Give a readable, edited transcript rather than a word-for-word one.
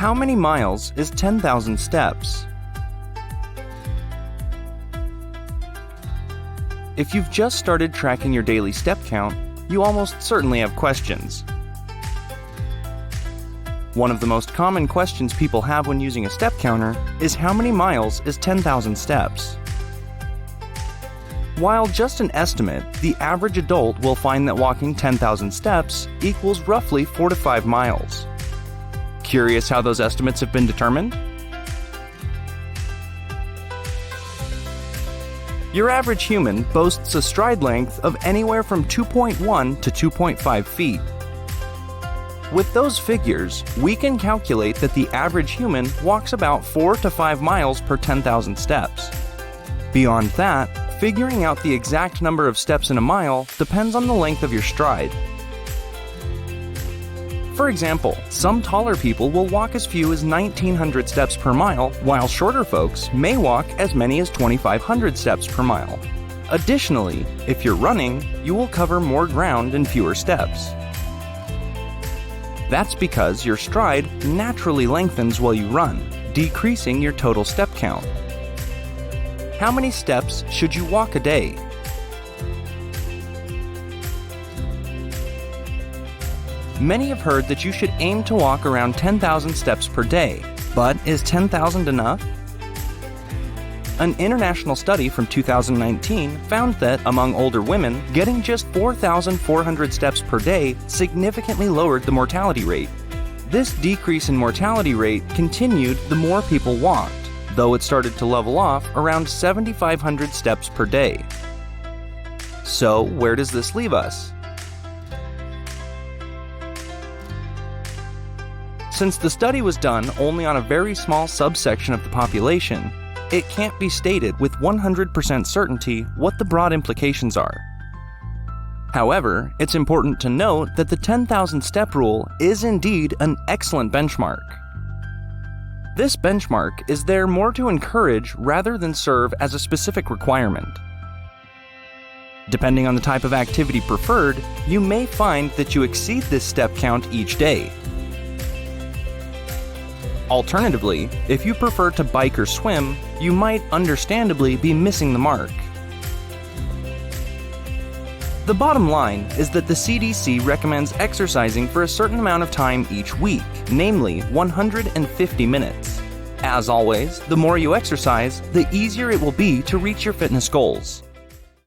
How many miles is 10,000 steps? If you've just started tracking your daily step count, you almost certainly have questions. One of the most common questions people have when using a step counter is how many miles is 10,000 steps? While just an estimate, the average adult will find that walking 10,000 steps equals roughly 4 to 5 miles. Curious how those estimates have been determined? Your average human boasts a stride length of anywhere from 2.1 to 2.5 feet. With those figures, we can calculate that the average human walks about 4 to 5 miles per 10,000 steps. Beyond that, figuring out the exact number of steps in a mile depends on the length of your stride. For example, some taller people will walk as few as 1,900 steps per mile, while shorter folks may walk as many as 2,500 steps per mile. Additionally, if you're running, you will cover more ground in fewer steps. That's because your stride naturally lengthens while you run, decreasing your total step count. How many steps should you walk a day? Many have heard that you should aim to walk around 10,000 steps per day, but is 10,000 enough? An international study from 2019 found that among older women, getting just 4,400 steps per day significantly lowered the mortality rate. This decrease in mortality rate continued the more people walked, though it started to level off around 7,500 steps per day. So, where does this leave us? Since the study was done only on a very small subsection of the population, it can't be stated with 100% certainty what the broad implications are. However, it's important to note that the 10,000 step rule is indeed an excellent benchmark. This benchmark is there more to encourage rather than serve as a specific requirement. Depending on the type of activity preferred, you may find that you exceed this step count each day. Alternatively, if you prefer to bike or swim, you might understandably be missing the mark. The bottom line is that the CDC recommends exercising for a certain amount of time each week, namely 150 minutes. As always, the more you exercise, the easier it will be to reach your fitness goals.